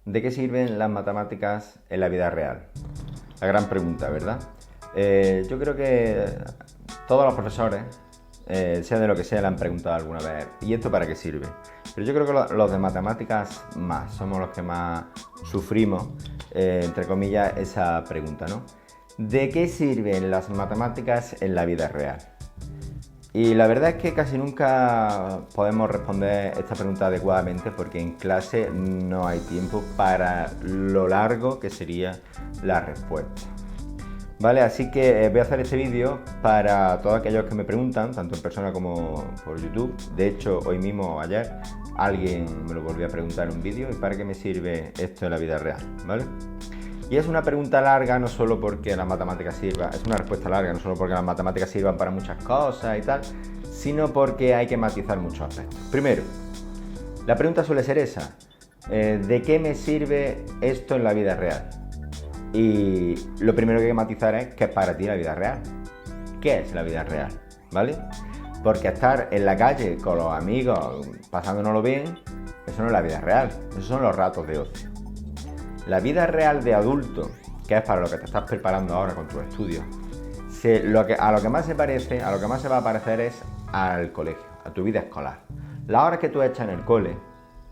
¿De qué sirven las matemáticas en la vida real? La gran pregunta, ¿verdad? Yo creo que todos los profesores, sea de lo que sea, le han preguntado alguna vez, ¿y esto para qué sirve? Pero yo creo que los de matemáticas más, somos los que más sufrimos, entre comillas, esa pregunta, ¿no? ¿De qué sirven las matemáticas en la vida real? Y la verdad es que casi nunca podemos responder esta pregunta adecuadamente porque en clase no hay tiempo para lo largo que sería la respuesta. Vale, así que voy a hacer este vídeo para todos aquellos que me preguntan, tanto en persona como por YouTube. De hecho, hoy mismo o ayer alguien me lo volvió a preguntar en un vídeo. ¿Y para qué me sirve esto en la vida real? ¿Vale? Y es una pregunta larga, no solo porque las matemáticas sirvan, es una respuesta larga, no solo porque las matemáticas sirvan para muchas cosas y tal, sino porque hay que matizar muchos aspectos. Primero, la pregunta suele ser esa, ¿de qué me sirve esto en la vida real? Y lo primero que hay que matizar es qué es para ti la vida real. ¿Qué es la vida real? ¿Vale? Porque estar en la calle con los amigos, pasándonoslo bien, eso no es la vida real, esos son los ratos de ocio. La vida real de adulto, que es para lo que te estás preparando ahora con tus estudios, a lo que más se parece, a lo que más se va a parecer es al colegio, a tu vida escolar. Las horas que tú echas en el cole,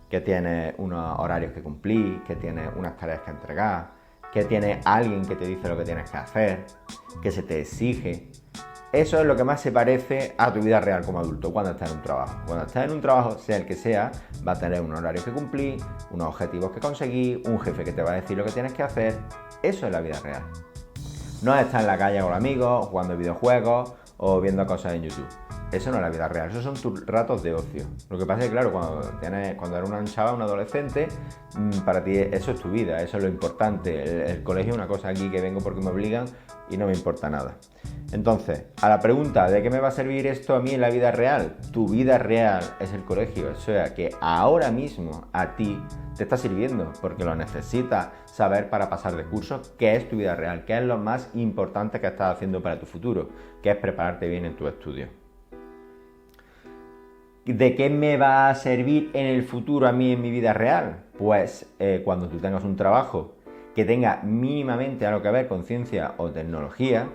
que tienes unos horarios que cumplir, que tienes unas tareas que entregar, que tienes alguien que te dice lo que tienes que hacer, que se te exige. Eso es lo que más se parece a tu vida real como adulto cuando estás en un trabajo. Cuando estás en un trabajo, sea el que sea, va a tener un horario que cumplir, unos objetivos que conseguir, un jefe que te va a decir lo que tienes que hacer. Eso es la vida real. No es estar en la calle con amigos, jugando videojuegos o viendo cosas en YouTube. Eso no es la vida real, esos son tus ratos de ocio. Lo que pasa es que, claro, cuando eres una chaval, un adolescente, para ti eso es tu vida, eso es lo importante. El colegio es una cosa aquí que vengo porque me obligan y no me importa nada. Entonces, a la pregunta ¿de qué me va a servir esto a mí en la vida real? Tu vida real es el colegio, o sea que ahora mismo a ti te está sirviendo porque lo necesitas saber para pasar de curso, qué es tu vida real, qué es lo más importante que estás haciendo para tu futuro, que es prepararte bien en tu estudio. ¿De qué me va a servir en el futuro a mí en mi vida real? Pues cuando tú tengas un trabajo que tenga mínimamente algo que ver con ciencia o tecnología,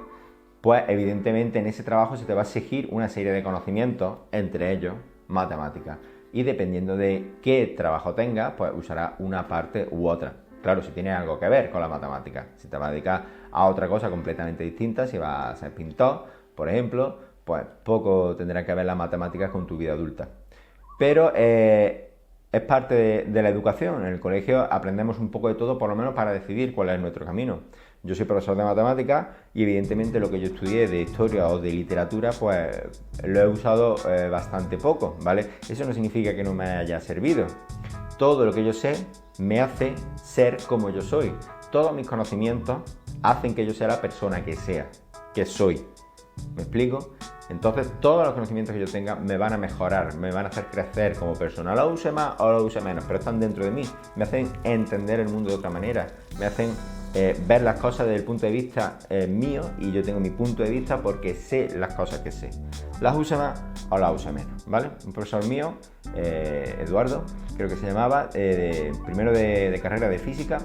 pues evidentemente en ese trabajo se te va a exigir una serie de conocimientos, entre ellos matemáticas. Y dependiendo de qué trabajo tengas, pues usarás una parte u otra. Claro, si tiene algo que ver con la matemática. Si te vas a dedicar a otra cosa completamente distinta, si vas a ser pintor, por ejemplo, pues poco tendrá que ver las matemáticas con tu vida adulta. Pero es parte de la educación. En el colegio aprendemos un poco de todo, por lo menos para decidir cuál es nuestro camino. Yo soy profesor de matemáticas y evidentemente lo que yo estudié de historia o de literatura, pues lo he usado bastante poco, ¿vale? Eso no significa que no me haya servido. Todo lo que yo sé me hace ser como yo soy. Todos mis conocimientos hacen que yo sea la persona que soy. ¿Me explico? Entonces todos los conocimientos que yo tenga me van a mejorar, me van a hacer crecer como persona. Lo use más o lo use menos, pero están dentro de mí. Me hacen entender el mundo de otra manera, me hacen ver las cosas desde el punto de vista mío, y yo tengo mi punto de vista porque sé las cosas que sé. Las use más o las use menos, ¿vale? Un profesor mío, Eduardo, creo que se llamaba, primero de carrera de física,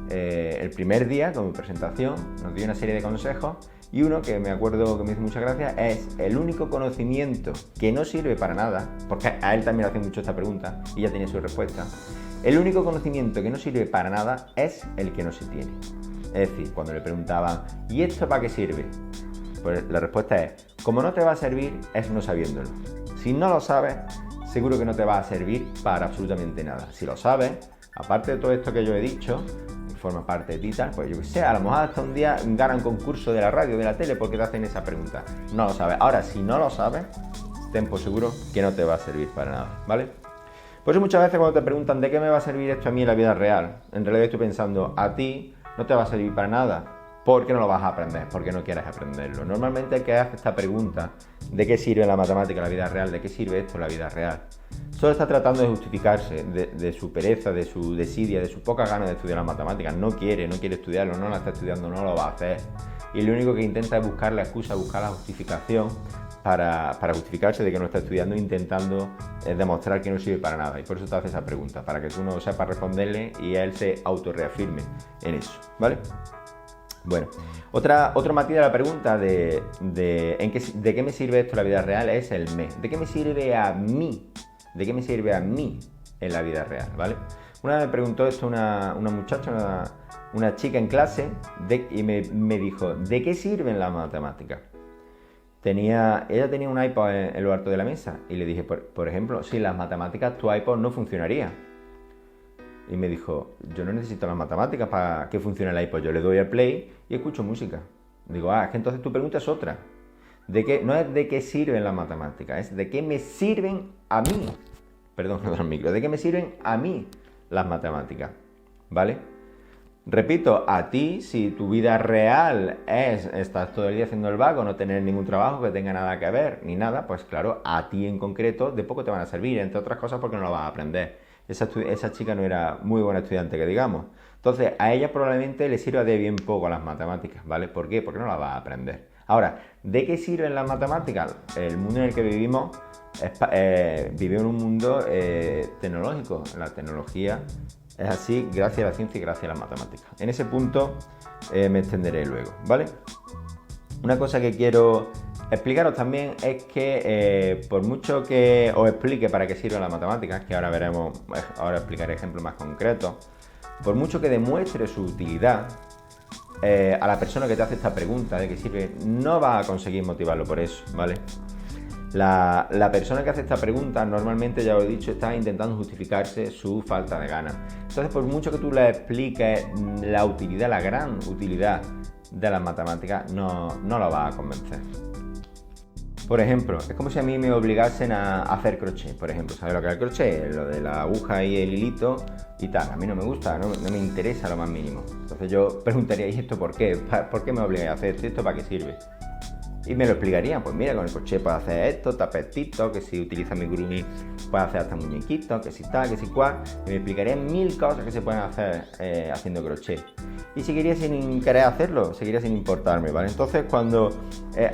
el primer día, con mi presentación, nos dio una serie de consejos. Y uno que me acuerdo que me hizo mucha gracia es: el único conocimiento que no sirve para nada, porque a él también le hace mucho esta pregunta y ya tiene su respuesta, el único conocimiento que no sirve para nada es el que no se tiene. Es decir, cuando le preguntaban ¿y esto para qué sirve? Pues la respuesta es: como no te va a servir es no sabiéndolo. Si no lo sabes, seguro que no te va a servir para absolutamente nada. Si lo sabes, aparte de todo esto que yo he dicho, forma parte de ti, tal, pues yo qué sé, a lo mejor hasta un día gana un concurso de la radio, de la tele, porque te hacen esa pregunta. No lo sabes. Ahora, si no lo sabes, ten por seguro que no te va a servir para nada, ¿vale? Por eso muchas veces cuando te preguntan ¿de qué me va a servir esto a mí en la vida real? En realidad estoy pensando, a ti no te va a servir para nada, porque no lo vas a aprender, porque no quieres aprenderlo. Normalmente el que hace esta pregunta, ¿de qué sirve la matemática en la vida real? ¿De qué sirve esto en la vida real? Solo está tratando de justificarse de su pereza, de su desidia, de su poca ganas de estudiar las matemáticas. No quiere estudiarlo, no la está estudiando, no lo va a hacer. Y lo único que intenta es buscar la excusa, buscar la justificación para justificarse de que no está estudiando, intentando demostrar que no sirve para nada. Y por eso te hace esa pregunta, para que tú no sepas responderle y él se autorreafirme en eso, ¿vale? Bueno, otro matiz de la pregunta de qué me sirve esto en la vida real es el me. ¿De qué me sirve a mí? ¿De qué me sirve a mí en la vida real? ¿Vale? Una vez me preguntó esto una muchacha, una chica en clase, y me dijo, ¿de qué sirven las matemáticas? Ella tenía un iPod en lo alto de la mesa y le dije, por ejemplo, sin las matemáticas tu iPod no funcionaría. Y me dijo, yo no necesito las matemáticas para que funcione el iPod, yo le doy al play y escucho música. Digo, es que entonces tu pregunta es otra. No es de qué sirven las matemáticas, es de qué me sirven a mí. Perdón, no del micro, de qué me sirven a mí las matemáticas, ¿vale? Repito, a ti, si tu vida real es estar todo el día haciendo el vago, no tener ningún trabajo que tenga nada que ver, ni nada, pues claro, a ti en concreto de poco te van a servir, entre otras cosas porque no lo vas a aprender. Esa chica no era muy buena estudiante, que digamos. Entonces, a ella probablemente le sirva de bien poco las matemáticas, ¿vale? ¿Por qué? Porque no la va a aprender. Ahora, ¿de qué sirven las matemáticas? El mundo en el que vivimos vive en un mundo tecnológico. La tecnología es así gracias a la ciencia y gracias a las matemáticas. En ese punto me extenderé luego, ¿vale? Una cosa que quiero explicaros también es que por mucho que os explique para qué sirven las matemáticas, que ahora veremos, ahora explicaré ejemplos más concretos, por mucho que demuestre su utilidad a la persona que te hace esta pregunta de qué sirve, no va a conseguir motivarlo por eso, ¿vale? La persona que hace esta pregunta normalmente, ya lo he dicho, está intentando justificarse su falta de ganas. Entonces, por mucho que tú le expliques la utilidad, la gran utilidad de las matemáticas, no la va a convencer. Por ejemplo, es como si a mí me obligasen a hacer crochet, por ejemplo. ¿Sabes lo que es el crochet? Lo de la aguja y el hilito y tal. A mí no me gusta, no me interesa lo más mínimo. Entonces yo preguntaría, ¿y esto por qué? ¿Por qué me obligáis a hacer esto? ¿Esto para qué sirve? Y me lo explicarían, pues mira, con el crochet puedes hacer esto, tapetitos, que si utilizas amigurumi puedes hacer hasta muñequitos, que si tal, que si cual. Y me explicarían 1000 cosas que se pueden hacer haciendo crochet. Y seguiría sin querer hacerlo, seguiría sin importarme, ¿vale? Entonces cuando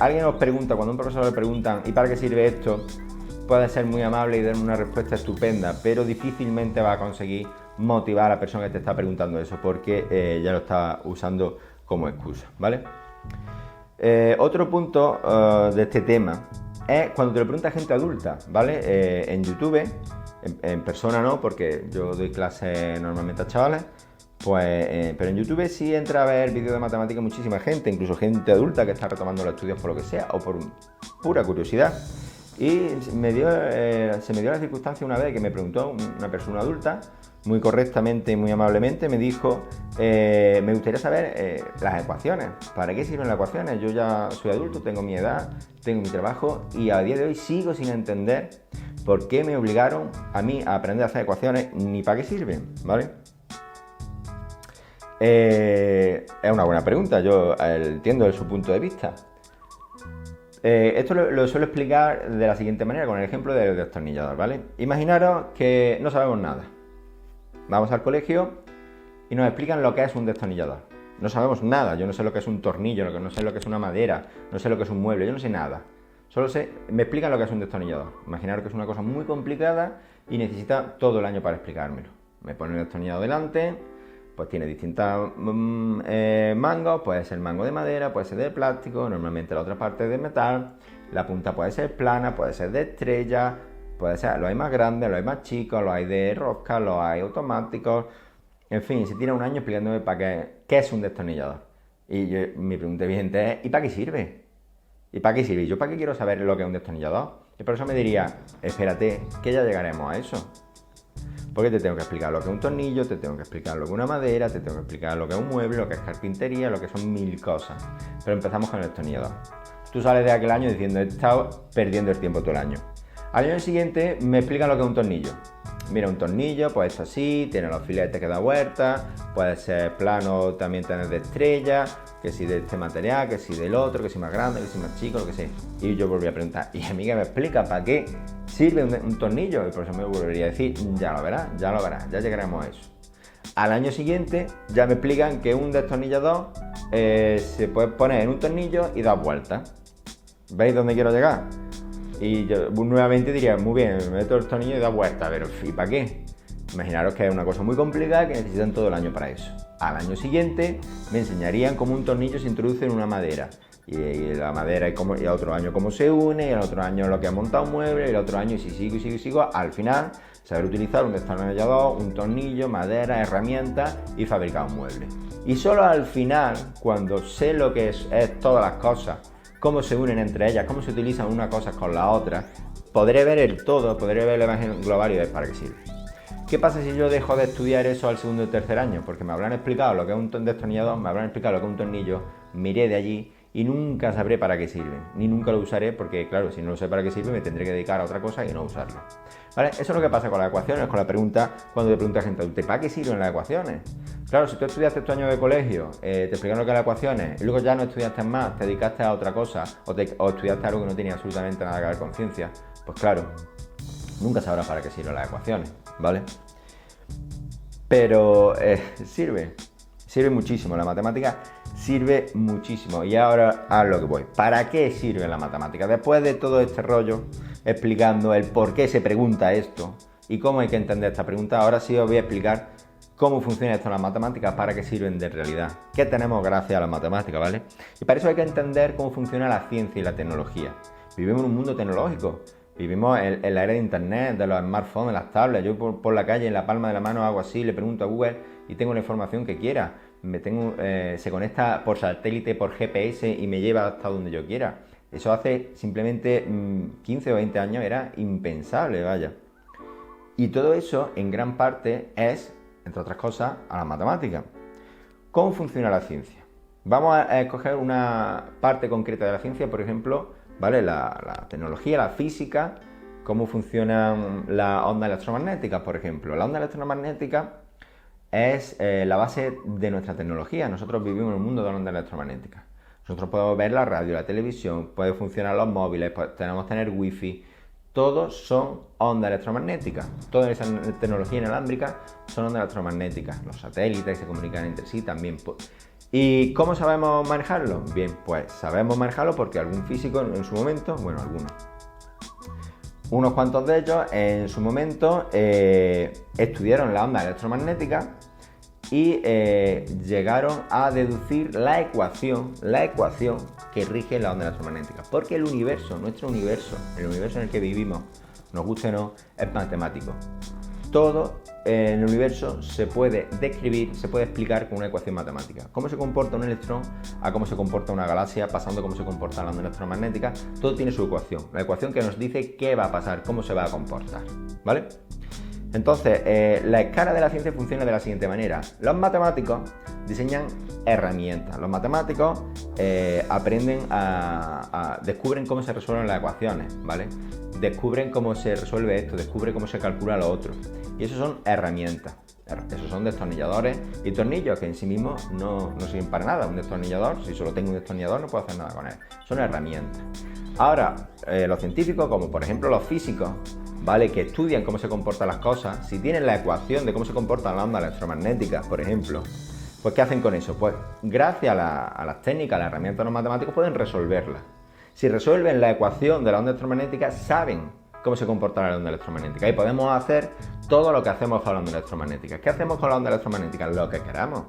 alguien os pregunta, cuando un profesor le preguntan ¿y para qué sirve esto? Puede ser muy amable y dar una respuesta estupenda, pero difícilmente va a conseguir motivar a la persona que te está preguntando eso, porque ya lo está usando como excusa, ¿vale? Otro punto de este tema es cuando te lo pregunta gente adulta, ¿vale? En YouTube, en persona no, porque yo doy clases normalmente a chavales, pues, pero en YouTube sí entra a ver vídeos de matemáticas muchísima gente, incluso gente adulta que está retomando los estudios por lo que sea, o por pura curiosidad. Y se me dio la circunstancia una vez que me preguntó una persona adulta, muy correctamente y muy amablemente, me dijo, me gustaría saber las ecuaciones, ¿para qué sirven las ecuaciones? Yo ya soy adulto, tengo mi edad, tengo mi trabajo y a día de hoy sigo sin entender por qué me obligaron a mí a aprender a hacer ecuaciones ni para qué sirven, ¿vale? Es una buena pregunta, yo entiendo de su punto de vista. Esto lo suelo explicar de la siguiente manera, con el ejemplo del destornillador, ¿vale? Imaginaros que no sabemos nada. Vamos al colegio y nos explican lo que es un destornillador. No sabemos nada, yo no sé lo que es un tornillo, no sé lo que es una madera, no sé lo que es un mueble, yo no sé nada. Me explican lo que es un destornillador. Imaginaros que es una cosa muy complicada y necesita todo el año para explicármelo. Me pone el destornillador delante, pues tiene distintos mangos, puede ser mango de madera, puede ser de plástico, normalmente la otra parte es de metal, la punta puede ser plana, puede ser de estrella, puede ser, los hay más grandes, los hay más chicos, los hay de rosca, los hay automáticos, en fin, se tira un año explicándome para qué es un destornillador. Y mi pregunta evidente es, ¿y para qué sirve? ¿Y para qué sirve? ¿Y yo para qué quiero saber lo que es un destornillador? Y por eso me diría, espérate, que ya llegaremos a eso. Porque te tengo que explicar lo que es un tornillo, te tengo que explicar lo que es una madera, te tengo que explicar lo que es un mueble, lo que es carpintería, lo que son 1000 cosas. Pero empezamos con el destornillador. Tú sales de aquel año diciendo, he estado perdiendo el tiempo todo el año. Al año siguiente me explican lo que es un tornillo. Mira, un tornillo, pues esto así, tiene los filetes que da vuelta, puede ser plano, también tener de estrella, que si de este material, que si del otro, que si más grande, que si más chico, lo que sea. Y yo volví a preguntar, y amiga, ¿me explica para qué sirve un tornillo? Y por eso me volvería a decir, ya lo verás, ya llegaremos a eso. Al año siguiente ya me explican que un destornillador se puede poner en un tornillo y dar vueltas. ¿Veis dónde quiero llegar? Y yo nuevamente diría, muy bien, me meto el tornillo y da vuelta, pero ¿y para qué? Imaginaros que es una cosa muy complicada que necesitan todo el año para eso. Al año siguiente me enseñarían cómo un tornillo se introduce en una madera. Y la madera y el otro año cómo se une, y el otro año lo que ha montado un mueble, y el otro año y si sigo, al final saber utilizar un destornillador, un tornillo, madera, herramientas y fabricar un mueble. Y solo al final, cuando sé lo que es todas las cosas, cómo se unen entre ellas, cómo se utilizan unas cosas con las otras, podré ver el todo, podré ver la imagen global y ver para qué sirve. ¿Qué pasa si yo dejo de estudiar eso al segundo y tercer año? Porque me habrán explicado lo que es un destornillador, me habrán explicado lo que es un tornillo, miré de allí y nunca sabré para qué sirve, ni nunca lo usaré porque, claro, si no lo sé para qué sirve me tendré que dedicar a otra cosa y no usarlo. ¿Vale? Eso es lo que pasa con las ecuaciones, con la pregunta, cuando te pregunta a gente, ¿para qué sirven las ecuaciones? Claro, si tú estudiaste tu año de colegio, te explicaron lo que eran las ecuaciones y luego ya no estudiaste más, te dedicaste a otra cosa o estudiaste algo que no tenía absolutamente nada que ver con ciencia, pues claro, nunca sabrás para qué sirven las ecuaciones, ¿vale? Pero sirve muchísimo, la matemática sirve muchísimo. Y ahora a lo que voy. ¿Para qué sirve la matemática? Después de todo este rollo explicando el por qué se pregunta esto y cómo hay que entender esta pregunta, ahora sí os voy a explicar cómo funciona esto en las matemáticas, para qué sirven de realidad, qué tenemos gracias a las matemáticas, ¿vale? Y para eso hay que entender cómo funciona la ciencia y la tecnología. Vivimos en un mundo tecnológico. Vivimos en la era de internet, de los smartphones, de las tablets. Yo por la calle, en la palma de la mano, hago así, le pregunto a Google y tengo la información que quiera. Se conecta por satélite, por GPS y me lleva hasta donde yo quiera. Eso hace simplemente 15 o 20 años era impensable, vaya. Y todo eso, en gran parte, es, entre otras cosas, a la matemática. ¿Cómo funciona la ciencia? Vamos a escoger una parte concreta de la ciencia, por ejemplo, ¿vale? La tecnología, la física, cómo funcionan las ondas electromagnéticas, por ejemplo. La onda electromagnética es la base de nuestra tecnología. Nosotros vivimos en un mundo de ondas electromagnéticas. Nosotros podemos ver la radio, la televisión, pueden funcionar los móviles, tenemos tener wifi. Todos son ondas electromagnéticas. Toda esa tecnología inalámbrica son ondas electromagnéticas. Los satélites se comunican entre sí también. ¿Y cómo sabemos manejarlo? Bien, pues sabemos manejarlo porque algún físico en su momento, bueno, unos cuantos de ellos en su momento estudiaron la onda electromagnética y llegaron a deducir la ecuación que rige la onda electromagnética. Porque el universo, nuestro universo, el universo en el que vivimos, nos guste o no, es matemático. Todo en el universo se puede describir, se puede explicar con una ecuación matemática. Cómo se comporta un electrón a cómo se comporta una galaxia, pasando cómo se comporta la onda electromagnética, todo tiene su ecuación. La ecuación que nos dice qué va a pasar, cómo se va a comportar, ¿vale? Entonces, la escala de la ciencia funciona de la siguiente manera. Los matemáticos diseñan herramientas. Los matemáticos descubren cómo se resuelven las ecuaciones, ¿vale? Descubren cómo se resuelve esto, descubren cómo se calcula lo otro. Y eso son herramientas. Esos son destornilladores y tornillos que en sí mismos no sirven para nada. Un destornillador, si solo tengo un destornillador, no puedo hacer nada con él. Son herramientas. Ahora, los científicos, como por ejemplo los físicos, ¿vale? Que estudian cómo se comportan las cosas, si tienen la ecuación de cómo se comportan las ondas electromagnéticas, por ejemplo, pues ¿qué hacen con eso? Pues gracias a las técnicas, a las herramientas de los matemáticos pueden resolverlas. Si resuelven la ecuación de la onda electromagnética, saben cómo se comporta la onda electromagnética y podemos hacer todo lo que hacemos con la onda electromagnética. ¿Qué hacemos con la onda electromagnética? Lo que queramos.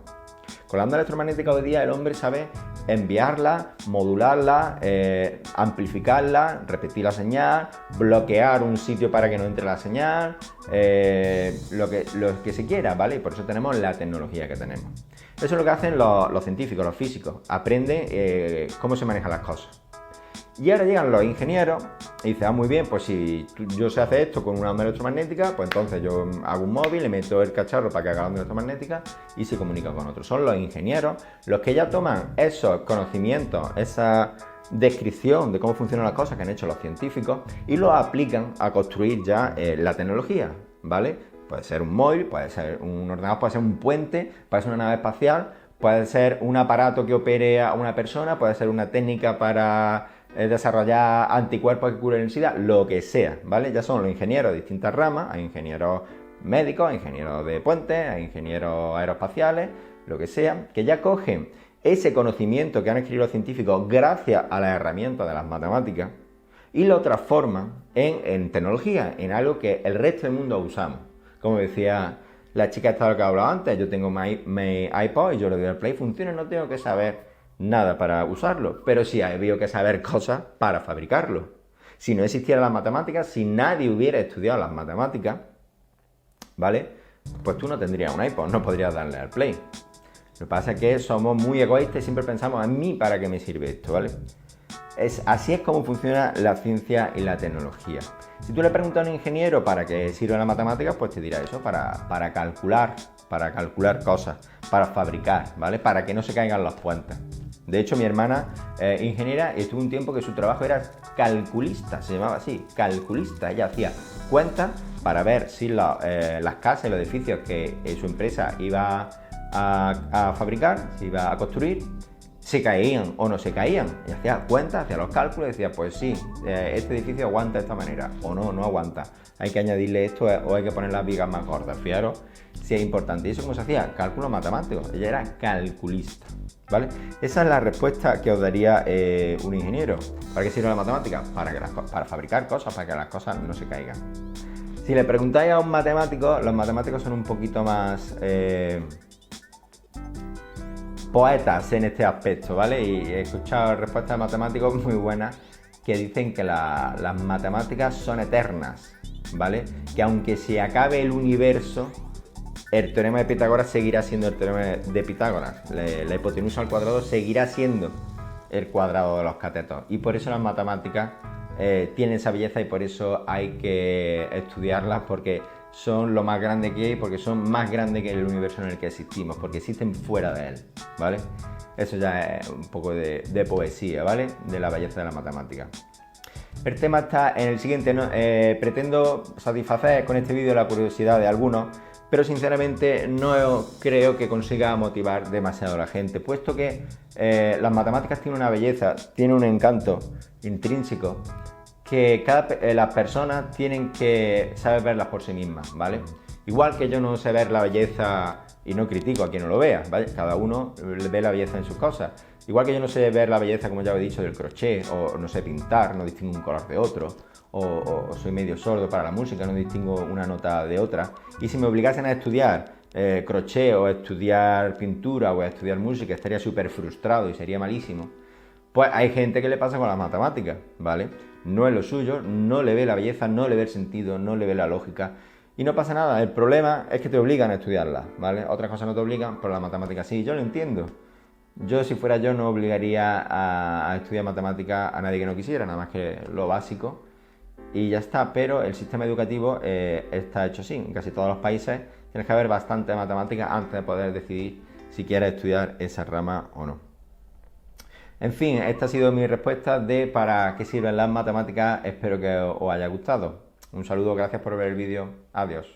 Con la onda electromagnética hoy día el hombre sabe enviarla, modularla, amplificarla, repetir la señal, bloquear un sitio para que no entre la señal, lo que se quiera, ¿vale? Y por eso tenemos la tecnología que tenemos. Eso es lo que hacen los científicos, los físicos. Aprenden cómo se manejan las cosas. Y ahora llegan los ingenieros y dicen, muy bien, pues si yo sé hacer esto con una onda electromagnética, pues entonces yo hago un móvil, le meto el cacharro para que haga la onda electromagnética y se comunica con otros. Son los ingenieros los que ya toman esos conocimientos, esa descripción de cómo funcionan las cosas que han hecho los científicos y lo aplican a construir ya la tecnología, ¿vale? Puede ser un móvil, puede ser un ordenador, puede ser un puente, puede ser una nave espacial, puede ser un aparato que opere a una persona, puede ser una técnica para desarrollar anticuerpos que curen el SIDA, lo que sea, ¿vale? Ya son los ingenieros de distintas ramas, hay ingenieros médicos, hay ingenieros de puentes, hay ingenieros aeroespaciales, lo que sea, que ya cogen ese conocimiento que han adquirido los científicos gracias a las herramientas de las matemáticas y lo transforman en tecnología, en algo que el resto del mundo usamos. Como decía la chica esta de la que hablaba antes, yo tengo mi iPod y yo le doy al play, funciona, no tengo que saber nada para usarlo, pero sí he habido que saber cosas para fabricarlo. Si no existieran las matemáticas, si nadie hubiera estudiado las matemáticas, ¿vale? Pues tú no tendrías un iPod, no podrías darle al play. Lo que pasa es que somos muy egoístas y siempre pensamos, a mí, ¿para qué me sirve esto? ¿Vale? Así es como funciona la ciencia y la tecnología. Si tú le preguntas a un ingeniero para qué sirven las matemáticas, pues te dirá eso, para calcular cosas, para fabricar, ¿vale? Para que no se caigan las puentes. De hecho, mi hermana ingeniera, estuvo un tiempo que su trabajo era calculista, se llamaba así, calculista. Ella hacía cuentas para ver si las casas y los edificios que su empresa iba a fabricar, se iba a construir, se caían o no se caían. Y hacía cuentas, hacía los cálculos y decía, pues sí, este edificio aguanta de esta manera, o no aguanta. Hay que añadirle esto o hay que poner las vigas más gordas. Fijaros si es importante. ¿Y eso cómo se hacía? Cálculos matemáticos. Ella era calculista, ¿vale? Esa es la respuesta que os daría un ingeniero. ¿Para qué sirve la matemática? Para fabricar cosas, para que las cosas no se caigan. Si le preguntáis a un matemático, los matemáticos son un poquito más poetas en este aspecto, ¿vale? Y he escuchado respuestas de matemáticos muy buenas que dicen que las matemáticas son eternas, ¿vale? Que aunque se acabe el universo, el teorema de Pitágoras seguirá siendo el teorema de Pitágoras. La hipotenusa al cuadrado seguirá siendo el cuadrado de los catetos. Y por eso las matemáticas tienen esa belleza y por eso hay que estudiarlas, porque son lo más grande que hay, porque son más grandes que el universo en el que existimos, porque existen fuera de él, ¿vale? Eso ya es un poco de poesía, ¿vale? De la belleza de la matemática. El tema está en el siguiente, ¿no? Pretendo satisfacer con este vídeo la curiosidad de algunos, pero sinceramente no creo que consiga motivar demasiado a la gente, puesto que las matemáticas tienen una belleza, tienen un encanto intrínseco que las personas tienen que saber verlas por sí mismas, ¿vale? Igual que yo no sé ver la belleza y no critico a quien no lo vea, ¿vale? Cada uno ve la belleza en sus cosas. Igual que yo no sé ver la belleza, como ya os he dicho, del crochet, o no sé pintar, no distingo un color de otro, o soy medio sordo para la música, no distingo una nota de otra. Y si me obligasen a estudiar crochet, o a estudiar pintura, o a estudiar música, estaría súper frustrado y sería malísimo. Pues hay gente que le pasa con las matemáticas, ¿vale? No es lo suyo, no le ve la belleza, no le ve el sentido, no le ve la lógica. Y no pasa nada, el problema es que te obligan a estudiarlas, ¿vale? Otras cosas no te obligan, pero la matemática sí, yo lo entiendo. Yo, si fuera yo, no obligaría a estudiar matemáticas a nadie que no quisiera, nada más que lo básico. Y ya está, pero el sistema educativo está hecho así. En casi todos los países tienes que haber bastante matemáticas antes de poder decidir si quieres estudiar esa rama o no. En fin, esta ha sido mi respuesta de para qué sirven las matemáticas. Espero que os haya gustado. Un saludo, gracias por ver el vídeo. Adiós.